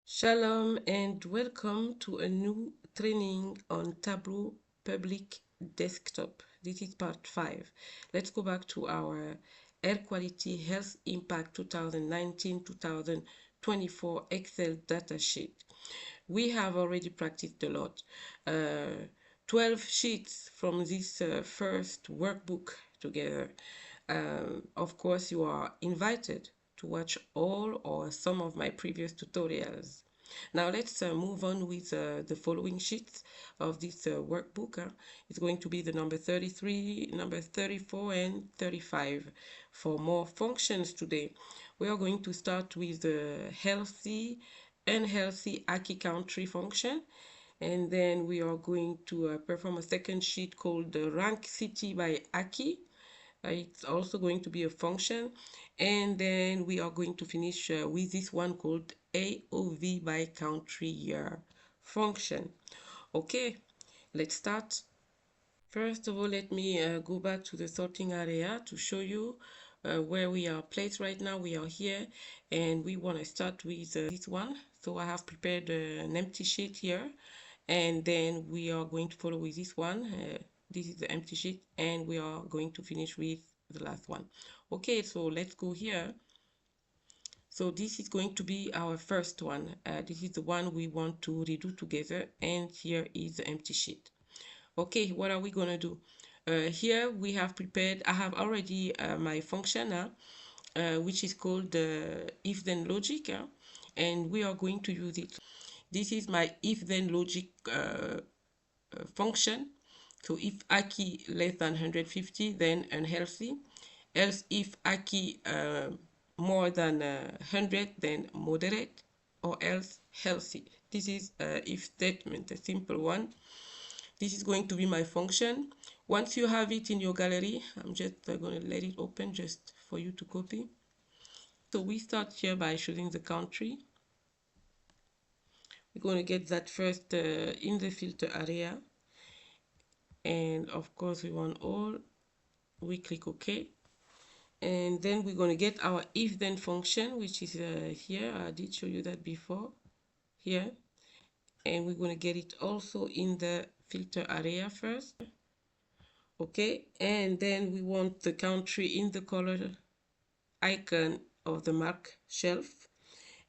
Shalom and welcome to a new training on Tableau Public Desktop. This is part 5. Let's go back to our Air Quality Health Impact 2019-2024 Excel datasheet. We have already practiced a lot. 12 sheets from this first workbook together. Of course, you are invited to watch all or some of my previous tutorials. Now let's move on with the following sheets of this workbook. It's going to be the number 33, number 34, and 35. For more functions today, we are going to start with the healthy, unhealthy ACI country function. And then we are going to perform a second sheet called the rank city by ACI. It's also going to be a function, and then we are going to finish with this one called AOV by country year function. Okay, let's start. First of all, let me go back to the sorting area to show you where we are placed right now. We are here and we want to start with this one. So I have prepared an empty sheet here, and then we are going to follow with this one. This is the empty sheet, and we are going to finish with the last one. Okay, so let's go here. So this is going to be our first one. This is the one we want to redo together, and here is the empty sheet. Okay, what are we gonna do? Here we have prepared, I have already my function, which is called the if-then logic, and we are going to use it. This is my if-then logic function. So if ACI less than 150, then unhealthy. Else if ACI more than 100, then moderate, or else healthy. This is if statement, a simple one. This is going to be my function. Once you have it in your gallery, I'm just going to let it open just for you to copy. So we start here by choosing the country. We're going to get that first in the filter area. And of course we want all. We click OK. And then we're going to get our if-then function, which is here. I did show you that before. Here. And we're going to get it also in the filter area first. Okay, and then we want the country in the color icon of the mark shelf,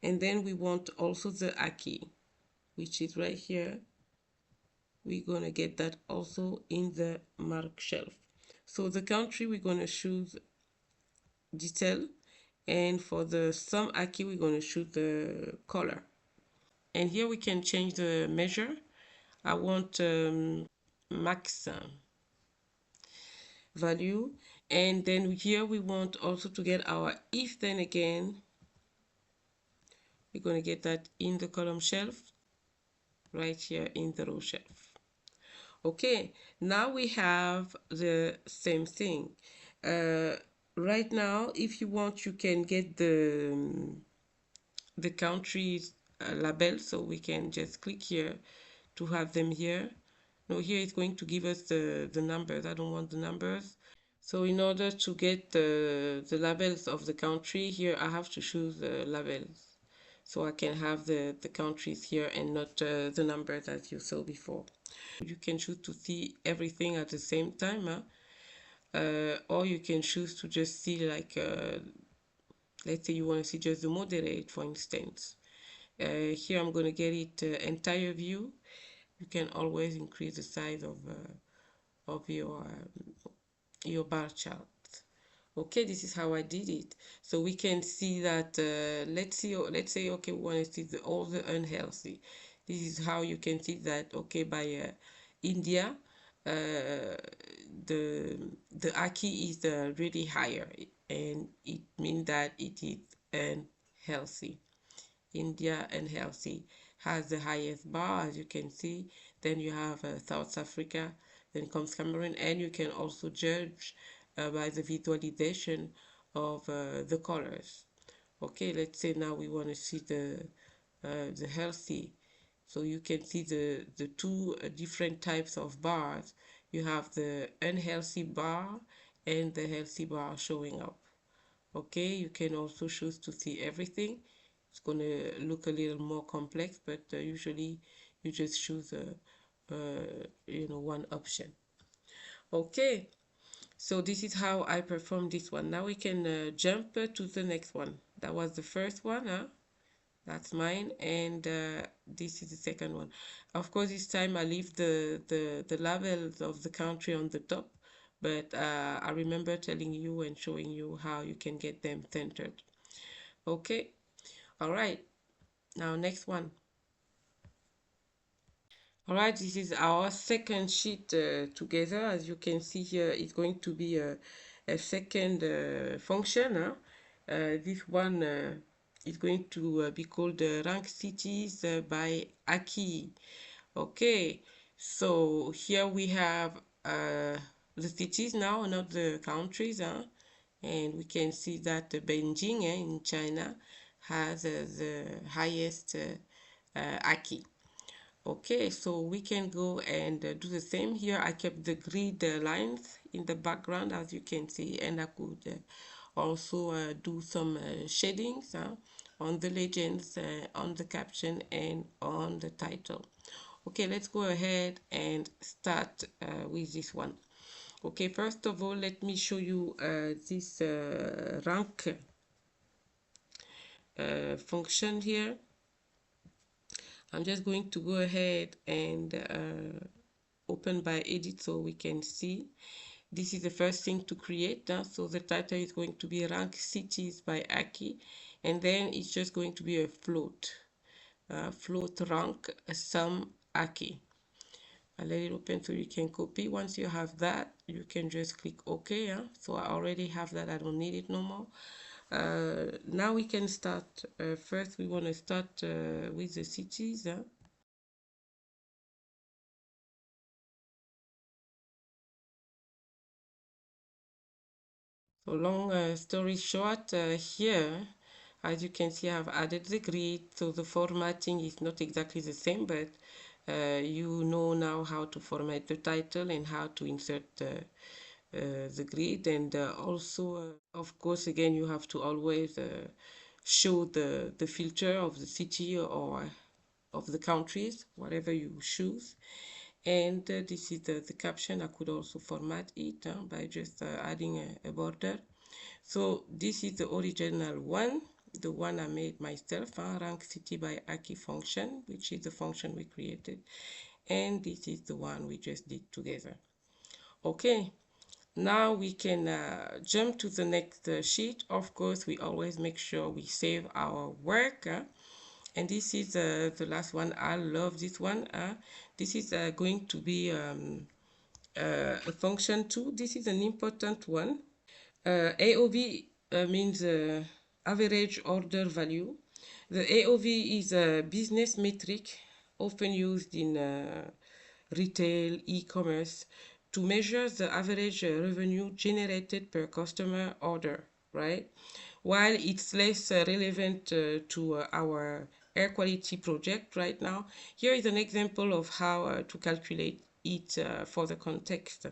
and then we want also the ACI, which is right here. We're gonna get that also in the mark shelf. So the country, we're gonna choose detail, and for the sum ACI, we're gonna choose the color. And here we can change the measure. I want max value, and then here we want also to get our if then again. We're going to get that in the column shelf right here in the row shelf. Okay, now we have the same thing. Right now, if you want, you can get the countries label, so we can just click here to have them here. No, here it's going to give us the numbers. I don't want the numbers. So in order to get the labels of the country, here I have to choose the labels. So I can have the countries here and not the numbers as you saw before. You can choose to see everything at the same time, or you can choose to just see like, let's say you want to see just the moderate, for instance. Here I'm going to get it entire view. You can always increase the size of your bar chart. Okay, this is how I did it. So we can see that let's say okay, we want to see all the unhealthy. This is how you can see that. Okay, by India, the ACI is really higher, and it means that it is unhealthy. India unhealthy has the highest bar, as you can see. Then you have South Africa, then comes Cameroon, and you can also judge by the visualization of the colors. Okay, let's say now we want to see the healthy. So you can see the two different types of bars. You have the unhealthy bar and the healthy bar showing up. Okay, you can also choose to see everything. it's gonna look a little more complex, but usually you just choose one option. Okay, so this is how I perform this one. Now we can jump to the next one. That was the first one, huh? That's mine, and this is the second one. Of course, this time I leave the labels of the country on the top, but I remember telling you and showing you how you can get them centered. Okay, all right. Now next one. All right, this is our second sheet together. As you can see here, it's going to be a second function. Huh? This one is going to be called rank cities by Aki. Okay, so here we have the cities now, not the countries. Huh? And we can see that Beijing in China has the highest Aki. Okay, so we can go and do the same here. I kept the grid lines in the background, as you can see, and I could also do some shadings on the legends, on the caption, and on the title. Okay, let's go ahead and start with this one. Okay, first of all, let me show you this rank function here. I'm just going to go ahead and open by edit so we can see. This is the first thing to create. So the title is going to be rank cities by Aki, and then it's just going to be a float. Float rank sum Aki. I'll let it open so you can copy. Once you have that, you can just click OK. So I already have that. I don't need it no more. Now we can start. First, we want to start with the cities. So long story short, here, as you can see, I've added the grid. So the formatting is not exactly the same, but you know now how to format the title and how to insert the grid. And also, of course, again, you have to always show the filter of the city or of the countries, whatever you choose. And this is the caption. I could also format it by just adding a border. So this is the original one, the one I made myself, rank city by Aki function, which is the function we created. And this is the one we just did together. Okay, now we can jump to the next sheet. Of course, we always make sure we save our work. And this is the last one. I love this one. This is going to be a function too. This is an important one. AOV means average order value. The AOV is a business metric often used in retail, e-commerce to measure the average revenue generated per customer order, right? While it's less relevant to our AirQuality project right now, here is an example of how to calculate it for the context.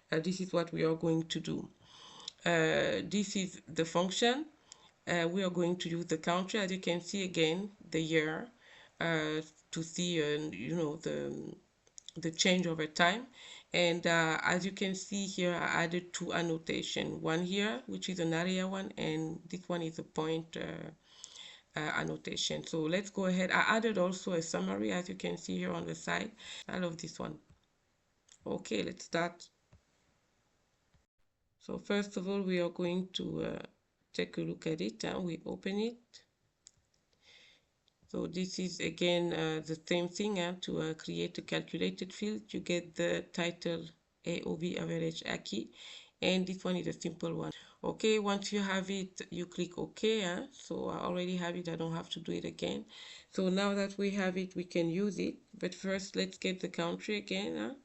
This is what we are going to do. This is the function. We are going to use the country, as you can see again, the year, to see, the change over time. And as you can see here, I added two annotation. One here, which is an area one, and this one is a point annotation. So let's go ahead. I added also a summary, as you can see here on the side. I love this one. Okay, let's start. So first of all, we are going to take a look at it and we open it. So this is again the same thing to create a calculated field. You get the title AOV average Aki, and this one is a simple one. Okay, once you have it, you click OK. So I already have it, I don't have to do it again. So now that we have it, we can use it. But first, let's get the country again.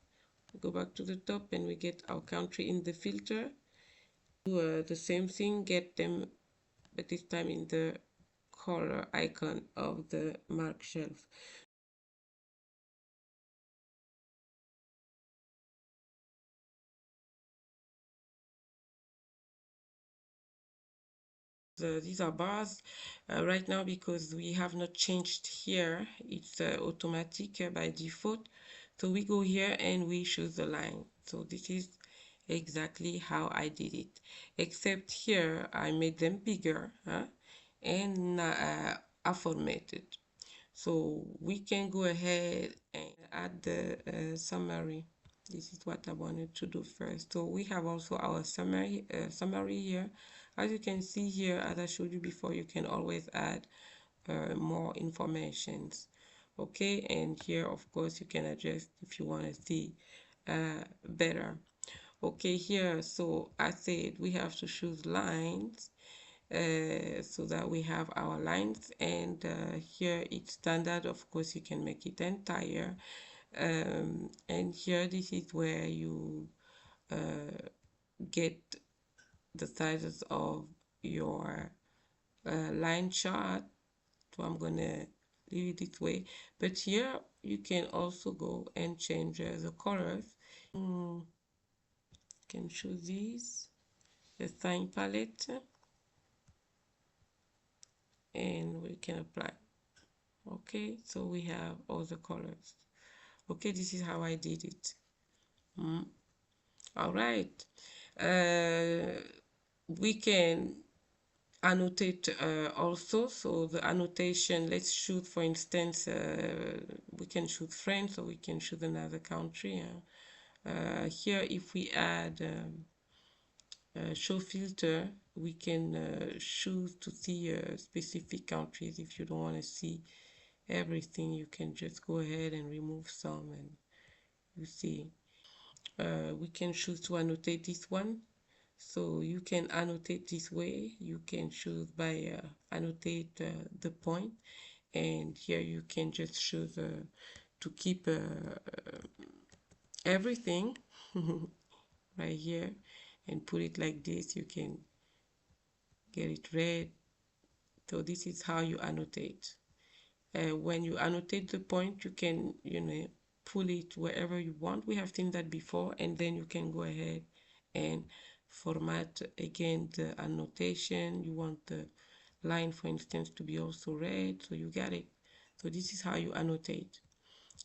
Go back to the top and we get our country in the filter. Do the same thing, get them, but this time in the color icon of the mark shelf. these are bars right now because we have not changed here. It's automatic by default. So we go here and we choose the line. So this is exactly how I did it, except here I made them bigger, and I formatted. So we can go ahead and add the summary. This is what I wanted to do first. So we have also our summary here. As you can see here, as I showed you before, you can always add more informations. Okay, and here of course you can adjust if you want to see better. Okay, here, so I said we have to choose lines so that we have our lines, and here it's standard. Of course you can make it entire, and here this is where you get the sizes of your line chart. So I'm gonna leave it this way, but here you can also go and change the colors. Can choose these, the sign palette, and we can apply. Okay, so we have all the colors. Okay, this is how I did it. All right, we can annotate also. So the annotation, let's choose, for instance, we can choose France or we can choose another country. Here, if we add show filter, we can choose to see specific countries. If you don't want to see everything, you can just go ahead and remove some, and you see. We can choose to annotate this one, so you can annotate this way. You can choose by annotate the point, and here you can just choose to keep everything right here and put it like this. You can get it red. So this is how you annotate. When you annotate the point, you can, pull it wherever you want. We have seen that before, and then you can go ahead and format again the annotation. You want the line, for instance, to be also red, so you got it. So this is how you annotate.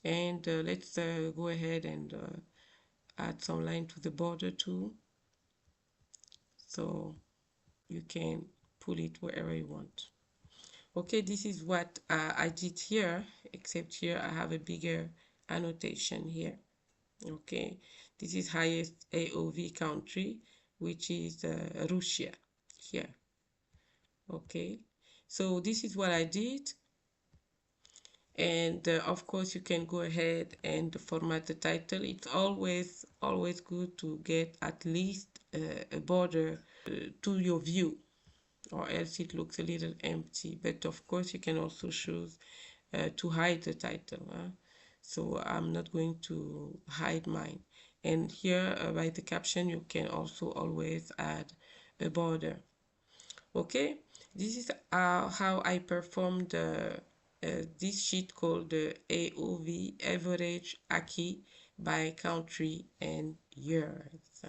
And let's go ahead and add some line to the border too, so you can pull it wherever you want. Okay, this is what I did here, except here I have a bigger annotation here. Okay, this is highest AOV country, which is Russia here. Okay, so this is what I did. And of course you can go ahead and format the title. It's always good to get at least a border to your view, or else it looks a little empty. But of course you can also choose to hide the title, so I'm not going to hide mine. And here by the caption you can also always add a border. Okay, this is how I performed this sheet called the AOV, average acquis by country and years.